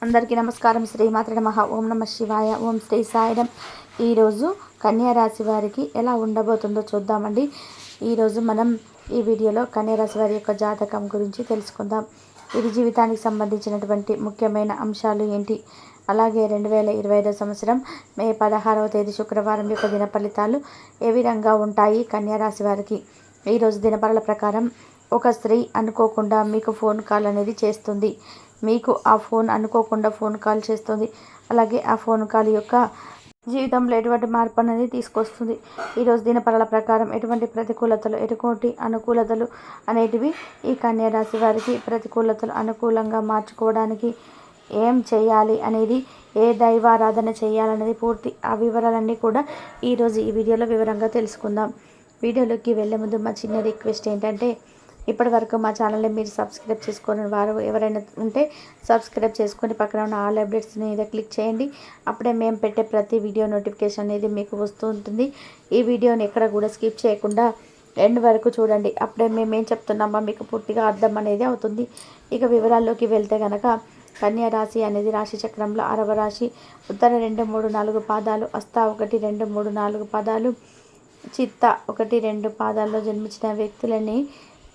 అందరికీ నమస్కారం. శ్రీమాత్ర నమః. ఓం నమ శివాయ. ఓం శ్రీ సాయిరం. ఈరోజు కన్యా రాశి వారికి ఎలా ఉండబోతుందో చూద్దామండి. ఈరోజు మనం ఈ వీడియోలో కన్యా రాశి వారి యొక్క జాతకం గురించి తెలుసుకుందాం. ఇది జీవితానికి సంబంధించినటువంటి ముఖ్యమైన అంశాలు ఏంటి, అలాగే 2025 సంవత్సరం మే 16వ తేదీ శుక్రవారం యొక్క దిన ఫలితాలు ఏ విధంగా ఉంటాయి కన్యా రాశి వారికి. ఈరోజు దినఫలాల ప్రకారం ఒక స్త్రీ అనుకోకుండా మీకు ఫోన్ కాల్ అనేది చేస్తుంది. మీకు ఆ ఫోన్ అనుకోకుండా ఫోన్ కాల్ చేస్తుంది. అలాగే ఆ ఫోన్ కాల్ యొక్క జీవితంలో ఎటువంటి మార్పు అనేది తీసుకొస్తుంది. ఈరోజు దినఫలాల ప్రకారం ఎటువంటి ప్రతికూలతలు, ఎటువంటి అనుకూలతలు అనేటివి ఈ కన్యా రాశి వారికి, ప్రతికూలతలు అనుకూలంగా మార్చుకోవడానికి ఏం చేయాలి అనేది, ఏ దైవారాధన చేయాలనేది పూర్తి ఆ వివరాలన్నీ కూడా ఈరోజు ఈ వీడియోలో వివరంగా తెలుసుకుందాం. వీడియోలోకి వెళ్ళే ముందు మా చిన్న రిక్వెస్ట్ ఏంటంటే, ఇప్పటి వరకు మా ఛానల్ని మీరు సబ్స్క్రైబ్ చేసుకుని వారు ఎవరైనా ఉంటే సబ్స్క్రైబ్ చేసుకొని పక్కన ఉన్న ఆల్ అప్డేట్స్ని మీద క్లిక్ చేయండి. అప్పుడే మేము పెట్టే ప్రతి వీడియో నోటిఫికేషన్ అనేది మీకు వస్తూ ఉంటుంది. ఈ వీడియోని ఎక్కడ కూడా స్కిప్ చేయకుండా ఎండ్ వరకు చూడండి. అప్పుడే మేము ఏం చెప్తున్నామో మీకు పూర్తిగా అర్థం అనేది అవుతుంది. ఇక వివరాల్లోకి వెళ్తే కనుక, కన్యా రాశి అనేది రాశి చక్రంలో 6వ రాశి. ఉత్తర 2, 3, 4 పాదాలు, హస్త 1, 2, 3, 4 పాదాలు, చిత్త 1, 2 పాదాల్లో జన్మించిన వ్యక్తులని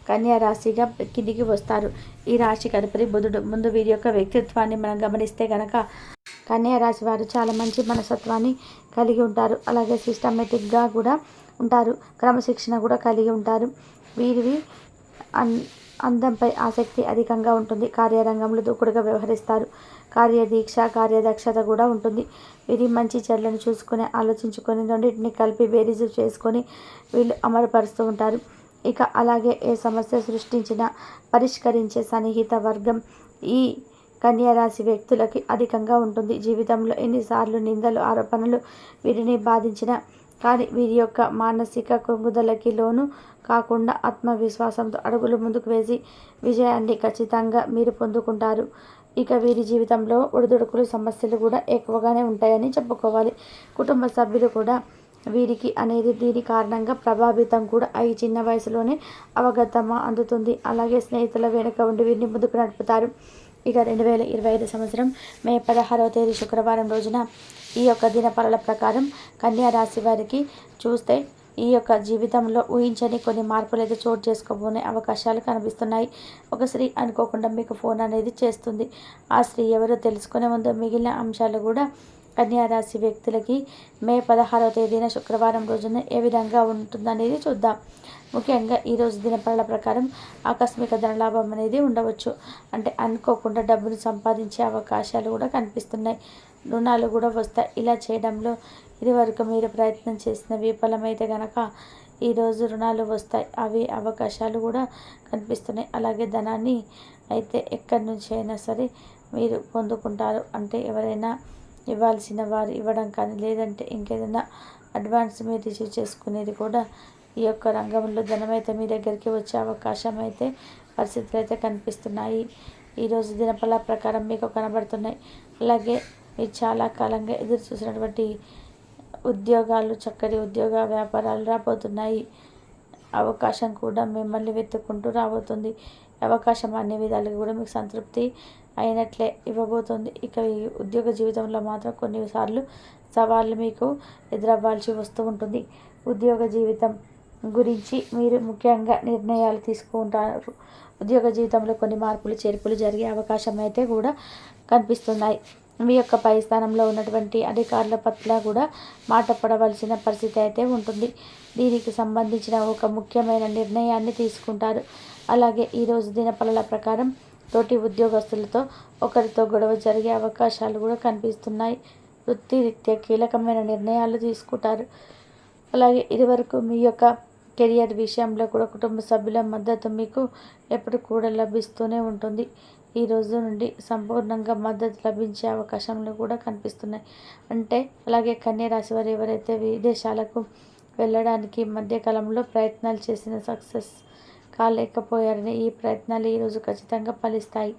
కన్యా రాశిగా కిందికి వస్తారు. ఈ రాశికి అధిపతి బుధుడు. ముందు వీరి యొక్క వ్యక్తిత్వాన్ని మనం గమనిస్తే కనుక, కన్యా రాశి వారు చాలా మంచి మనస్తత్వాన్ని కలిగి ఉంటారు. అలాగే సిస్టమేటిక్గా కూడా ఉంటారు. క్రమశిక్షణ కూడా కలిగి ఉంటారు. వీరివి అందంపై ఆసక్తి అధికంగా ఉంటుంది. కార్యరంగంలో దూకుడుగా వ్యవహరిస్తారు. కార్యదీక్ష, కార్యదక్షత కూడా ఉంటుంది. వీరి మంచి చెడ్లను చూసుకొని, ఆలోచించుకొని, రెండింటిని కలిపి బేరీజు చేసుకొని వీళ్ళు అమలుపరుస్తూ ఉంటారు. ఇక అలాగే ఏ సమస్య సృష్టించినా పరిష్కరించే సన్నిహిత వర్గం ఈ కన్యా రాశి వ్యక్తులకి అధికంగా ఉంటుంది. జీవితంలో ఎన్నిసార్లు నిందలు, ఆరోపణలు వీరిని బాధించినా కానీ వీరి యొక్క మానసిక కృంగుదలకి లోను కాకుండా ఆత్మవిశ్వాసంతో అడుగులు ముందుకు వేసి విజయాన్ని ఖచ్చితంగా మీరు పొందుకుంటారు. ఇక వీరి జీవితంలో ఒడిదుడుకులు, సమస్యలు కూడా ఎక్కువగానే ఉంటాయని చెప్పుకోవాలి. కుటుంబ సభ్యులు కూడా వీరికి అనేది దీని కారణంగా ప్రభావితం కూడా అయి చిన్న వయసులోనే అవగతమా అందుతుంది. అలాగే స్నేహితుల వెనుక ఉండి వీరిని ముందుకు నడుపుతారు. ఇక 2025 సంవత్సరం మే 16వ తేదీ శుక్రవారం రోజున ఈ యొక్క దినఫలాల ప్రకారం కన్యా రాశి వారికి చూస్తే ఈ యొక్క జీవితంలో ఊహించని కొన్ని మార్పులు అయితే చోటు చేసుకోబోనే అవకాశాలు కనిపిస్తున్నాయి. ఒక స్త్రీ అనుకోకుండా మీకు ఫోన్ అనేది చేస్తుంది. ఆ స్త్రీ ఎవరో తెలుసుకునే ముందు మిగిలిన అంశాలు కూడా కన్యా రాశి వ్యక్తులకి మే 16వ తేదీన శుక్రవారం రోజున ఏ విధంగా ఉంటుందనేది చూద్దాం. ముఖ్యంగా ఈరోజు దినఫలాల ప్రకారం ఆకస్మిక ధనలాభం అనేది ఉండవచ్చు. అంటే అనుకోకుండా డబ్బును సంపాదించే అవకాశాలు కూడా కనిపిస్తున్నాయి. రుణాలు కూడా వస్తాయి. ఇలా చేయడంలో ఇదివరకు మీరు ప్రయత్నం చేసిన విఫలమైతే కనుక ఈరోజు రుణాలు వస్తాయి. అవి అవకాశాలు కూడా కనిపిస్తున్నాయి. అలాగే ధనాన్ని అయితే ఎక్కడి నుంచి అయినా సరే మీరు పొందుకుంటారు. అంటే ఎవరైనా ఇవ్వాల్సిన వారు ఇవ్వడం కానీ, లేదంటే ఇంకేదైనా అడ్వాన్స్ మీరు రిసీవ్ చేసుకునేది కూడా ఈ యొక్క రంగంలో ధనమైతే మీ దగ్గరికి వచ్చే అవకాశం అయితే, పరిస్థితులు అయితే కనిపిస్తున్నాయి. ఈరోజు దినఫల ప్రకారం మీకు కనబడుతున్నాయి. అలాగే మీరు చాలా కాలంగా ఎదురు చూసినటువంటి ఉద్యోగాలు, చక్కటి ఉద్యోగ వ్యాపారాలు రాబోతున్నాయి. అవకాశం కూడా మిమ్మల్ని వెతుక్కుంటూ రాబోతుంది. అవకాశం అన్ని విధాలుగా కూడా మీకు సంతృప్తి అయినట్లే ఇవ్వబోతుంది. ఇక ఈ ఉద్యోగ జీవితంలో మాత్రం కొన్నిసార్లు సవాళ్ళు మీకు ఎదురవ్వాల్సి వస్తూ ఉంటుంది. ఉద్యోగ జీవితం గురించి మీరు ముఖ్యంగా నిర్ణయాలు తీసుకుంటారు. ఉద్యోగ జీవితంలో కొన్ని మార్పులు, చేర్పులు జరిగే అవకాశం అయితే కూడా కనిపిస్తున్నాయి. మీ యొక్క పై స్థానంలో ఉన్నటువంటి అధికారుల పట్ల కూడా మాట పడవలసిన పరిస్థితి అయితే ఉంటుంది. దీనికి సంబంధించిన ఒక ముఖ్యమైన నిర్ణయాన్ని తీసుకుంటారు. అలాగే ఈరోజు దినఫలాల ప్రకారం తోటి ఉద్యోగస్తులతో ఒకరితో గొడవ జరిగే అవకాశాలు కూడా కనిపిస్తున్నాయి. వృత్తిరీత్యా కీలకమైన నిర్ణయాలు తీసుకుంటారు. అలాగే ఇదివరకు మీ యొక్క కెరియర్ విషయంలో కూడా కుటుంబ సభ్యుల మద్దతు మీకు ఎప్పుడు కూడా లభిస్తూనే ఉంటుంది. ఈ రోజు నుండి సంపూర్ణంగా మద్దతు లభించే అవకాశాలు కూడా కనిపిస్తున్నాయి. అంటే అలాగే కన్యా రాశి వారు ఎవరైతే విదేశాలకు వెళ్ళడానికి మధ్యకాలంలో ప్రయత్నాలు చేసిన సక్సెస్ కాలేకపోయారని, ఈ ప్రయత్నాలు ఈరోజు ఖచ్చితంగా ఫలిస్తాయి.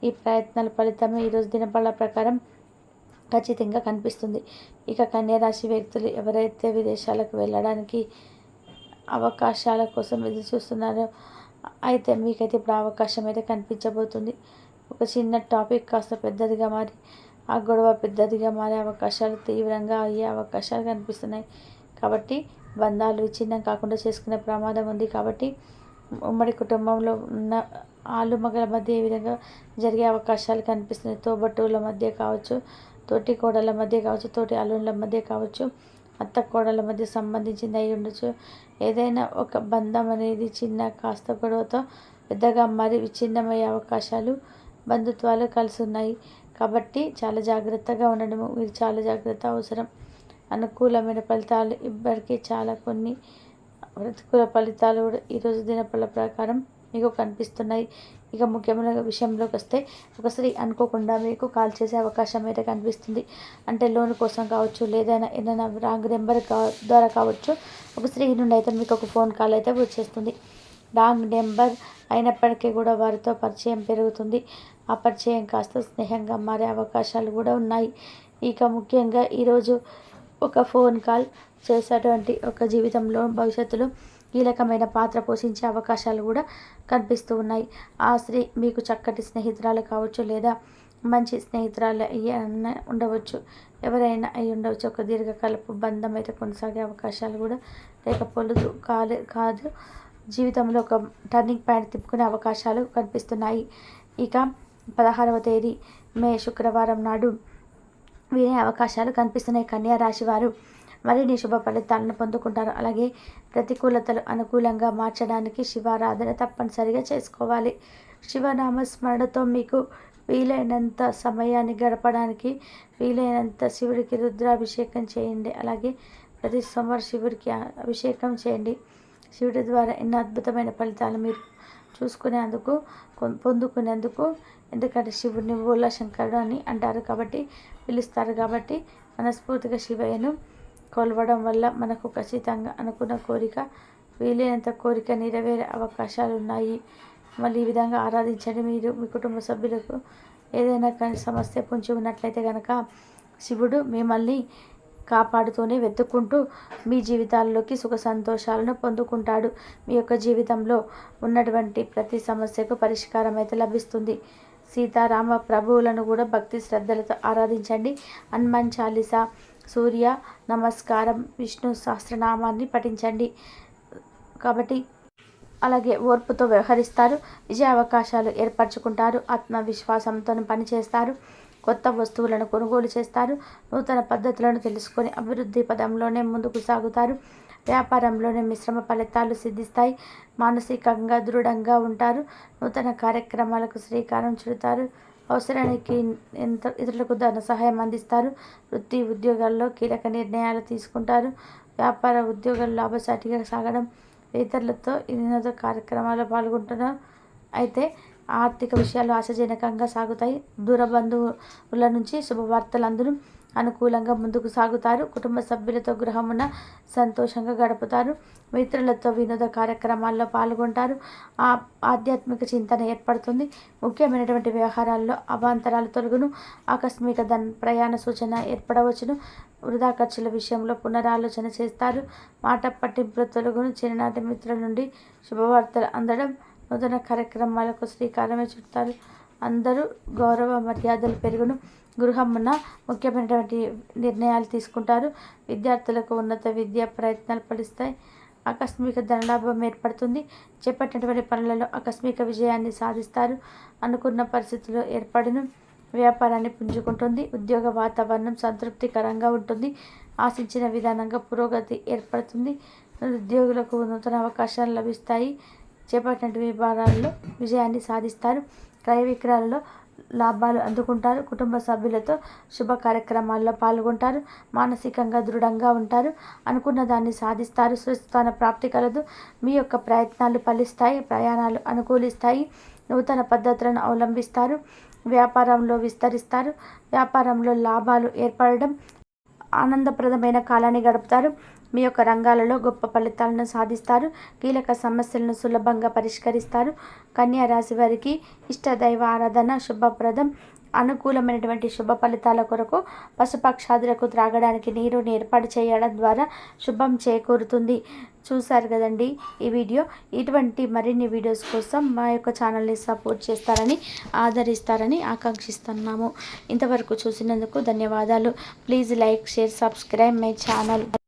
ఈ ప్రయత్నాల ఫలితమే ఈరోజు దినఫలాల ప్రకారం ఖచ్చితంగా కనిపిస్తుంది. ఇక కన్యా రాశి వ్యక్తులు ఎవరైతే విదేశాలకు వెళ్ళడానికి అవకాశాల కోసం ఎదురు చూస్తున్నారో అయితే మీకైతే ఇప్పుడు అవకాశం అయితే కనిపించబోతుంది. ఒక చిన్న టాపిక్ కాస్త పెద్దదిగా మారి ఆ గొడవ పెద్దదిగా మారే అవకాశాలు తీవ్రంగా అయ్యే అవకాశాలు కనిపిస్తున్నాయి. కాబట్టి బంధాలు విచ్ఛిన్నం కాకుండా చేసుకునే ప్రమాదం ఉంది. కాబట్టి ఉమ్మడి కుటుంబంలో ఉన్న ఆలు మగల మధ్య ఏ విధంగా జరిగే అవకాశాలు కనిపిస్తున్నాయి. తోబట్టువుల మధ్య కావచ్చు, తోటి కోడళ్ళ మధ్య కావచ్చు, తోటి అల్లుళ్ళ మధ్య కావచ్చు, అత్త కోడళ్ళ మధ్య సంబంధించింది అయి ఉండొచ్చు. ఏదైనా ఒక బంధం అనేది చిన్న కాస్త గొడవతో పెద్దగా మారి విచ్ఛిన్నమయ్యే అవకాశాలు, బంధుత్వాలు కలిసి ఉన్నాయి. కాబట్టి చాలా జాగ్రత్తగా ఉండడము మీరు చాలా జాగ్రత్త అవసరం. అనుకూలమైన ఫలితాలు ఇప్పటికీ చాలా కొన్ని ప్రతికూల ఫలితాలు కూడా ఈరోజు దినఫల ప్రకారం మీకు కనిపిస్తున్నాయి. ఇక ముఖ్యమైన విషయంలోకి వస్తే ఒక స్త్రీ అనుకోకుండా మీకు కాల్ చేసే అవకాశం అయితే కనిపిస్తుంది. అంటే లోన్ కోసం కావచ్చు, లేదా ఏదైనా రాంగ్ నెంబర్ ద్వారా కావచ్చు, ఒక స్త్రీ నుండి అయితే మీకు ఒక ఫోన్ కాల్ అయితే వచ్చేస్తుంది. రాంగ్ నెంబర్ అయినప్పటికీ కూడా వారితో పరిచయం పెరుగుతుంది. ఆ పరిచయం కాస్త స్నేహంగా మారే అవకాశాలు కూడా ఉన్నాయి. ఇక ముఖ్యంగా ఈరోజు ఒక ఫోన్ కాల్ చేసేటువంటి ఒక జీవితంలో భవిష్యత్తులో కీలకమైన పాత్ర పోషించే అవకాశాలు కూడా కనిపిస్తూ ఉన్నాయి. ఆ స్త్రీ మీకు చక్కటి స్నేహితురాలు కావచ్చు, లేదా మంచి స్నేహితురాలు ఉండవచ్చు, ఎవరైనా అయి ఉండవచ్చు. ఒక దీర్ఘకాలపు బంధం అయితే కొనసాగే అవకాశాలు కూడా లేకపోలేదు కాదు. జీవితంలో ఒక టర్నింగ్ పాయింట్ తిప్పుకునే అవకాశాలు కనిపిస్తున్నాయి. ఇక 16వ తేదీ మే శుక్రవారం నాడు వినే అవకాశాలు కనిపిస్తున్నాయి. కన్యా రాశి వారు మరిన్ని శుభ ఫలితాలను పొందుకుంటారు. అలాగే ప్రతికూలతలు అనుకూలంగా మార్చడానికి శివారాధన తప్పనిసరిగా చేసుకోవాలి. శివనామ స్మరణతో మీకు వీలైనంత సమయాన్ని గడపడానికి వీలైనంత శివుడికి రుద్రాభిషేకం చేయండి. అలాగే ప్రతి సోమవారం శివుడికి అభిషేకం చేయండి. శివుడి ద్వారా ఎన్నో అద్భుతమైన ఫలితాలు మీరు పొందుకునేందుకు, ఎందుకంటే శివుడిని బోలా శంకరుడు అని అంటారు కాబట్టి పిలుస్తారు. కాబట్టి మనస్ఫూర్తిగా శివయ్యను కొలవడం వల్ల మనకు ఖచ్చితంగా అనుకున్న కోరిక వీలైనంత కోరిక నెరవేరే అవకాశాలు ఉన్నాయి. మళ్ళీ ఈ విధంగా ఆరాధించండి. మీరు మీ కుటుంబ సభ్యులకు ఏదైనా కానీ సమస్య పొంచి ఉన్నట్లయితే కనుక శివుడు మిమ్మల్ని కాపాడుతూనే వెతుక్కుంటూ మీ జీవితాల్లోకి సుఖ సంతోషాలను పొందుకుంటాడు. మీ యొక్క జీవితంలో ఉన్నటువంటి ప్రతి సమస్యకు పరిష్కారం అయితే లభిస్తుంది. సీతారామ ప్రభువులను కూడా భక్తి శ్రద్ధలతో ఆరాధించండి. హనుమాన్ చాలీసా, సూర్య నమస్కారం, విష్ణు సహస్రనామాన్ని పఠించండి. కాబట్టి అలాగే ఓర్పుతో వ్యవహరిస్తారు. విజయ అవకాశాలు ఏర్పరచుకుంటారు. ఆత్మవిశ్వాసంతో పనిచేస్తారు. కొత్త వస్తువులను కొనుగోలు చేస్తారు. నూతన పద్ధతులను తెలుసుకొని అభివృద్ధి పదంలోనే ముందుకు సాగుతారు. వ్యాపారంలోనే మిశ్రమ ఫలితాలు సిద్ధిస్తాయి. మానసికంగా దృఢంగా ఉంటారు. నూతన కార్యక్రమాలకు శ్రీకారం చుడతారు. అవసరానికి ఇతరులకు ధన సహాయం అందిస్తారు. వృత్తి ఉద్యోగాల్లో కీలక నిర్ణయాలు తీసుకుంటారు. వ్యాపార ఉద్యోగాలు లాభసాటిగా సాగడం, ఇతరులతో వినోద కార్యక్రమాల్లో పాల్గొంటున్నారు. అయితే ఆర్థిక విషయాలు ఆశాజనకంగా సాగుతాయి. దూర బంధువుల నుంచి శుభవార్తలందరూ అనుకూలంగా ముందుకు సాగుతారు. కుటుంబ సభ్యులతో గృహమున సంతోషంగా గడుపుతారు. మిత్రులతో వినోద కార్యక్రమాల్లో పాల్గొంటారు. ఆధ్యాత్మిక చింతన ఏర్పడుతుంది. ముఖ్యమైనటువంటి వ్యవహారాల్లో అవాంతరాలు తొలగును. ఆకస్మిక ప్రయాణ సూచన ఏర్పడవచ్చును. వృధా ఖర్చుల విషయంలో పునరాలోచన చేస్తారు. మాట పట్టింపుల తొలగును. చిన్ననాటి మిత్రుల నుండి శుభవార్తలు అందడం, నూతన కార్యక్రమాలకు శ్రీకారమే చుడతారు. అందరూ గౌరవ మర్యాదలు పెరుగును. గృహమున ముఖ్యమైనటువంటి నిర్ణయాలు తీసుకుంటారు. విద్యార్థులకు ఉన్నత విద్యా ప్రయత్నాలు ఫలిస్తాయి. ఆకస్మిక ధనలాభం ఏర్పడుతుంది. చేపట్టినటువంటి పనులలో ఆకస్మిక విజయాన్ని సాధిస్తారు. అనుకున్న పరిస్థితులు ఏర్పడును. వ్యాపారాన్ని పుంజుకుంటుంది. ఉద్యోగ వాతావరణం సంతృప్తికరంగా ఉంటుంది. ఆశించిన విధానంగా పురోగతి ఏర్పడుతుంది. ఉద్యోగులకు నూతన అవకాశాలు లభిస్తాయి. చేపట్టిన విభాగాల్లో విజయాన్ని సాధిస్తారు. క్రయ విక్రయాలలో లాభాలు అందుకుంటారు. కుటుంబ సభ్యులతో శుభ కార్యక్రమాల్లో పాల్గొంటారు. మానసికంగా దృఢంగా ఉంటారు. అనుకున్న దాన్ని సాధిస్తారు. సుస్థాన ప్రాప్తి కలదు. మీ యొక్క ప్రయత్నాలు ఫలిస్తాయి. ప్రయాణాలు అనుకూలిస్తాయి. నూతన పద్ధతులను అవలంబిస్తారు. వ్యాపారంలో విస్తరిస్తారు. వ్యాపారంలో లాభాలు ఏర్పడడం, ఆనందప్రదమైన కాలాన్ని గడుపుతారు. మీ యొక్క రంగాలలో గొప్ప ఫలితాలను సాధిస్తారు. కీలక సమస్యలను సులభంగా పరిష్కరిస్తారు. కన్యా రాశి వారికి ఇష్ట దైవ ఆరాధన శుభప్రదం. అనుకూలమైనటువంటి శుభ ఫలితాల కొరకు పశుపక్షాదులకు త్రాగడానికి నీరుని ఏర్పాటు చేయడం ద్వారా శుభం చేకూరుతుంది. చూశారు కదండి ఈ వీడియో. ఇటువంటి మరిన్ని వీడియోస్ కోసం మా యొక్క ఛానల్ని సపోర్ట్ చేస్తారని, ఆదరిస్తారని ఆకాంక్షిస్తున్నాము. ఇంతవరకు చూసినందుకు ధన్యవాదాలు. Please like, share, subscribe my channel.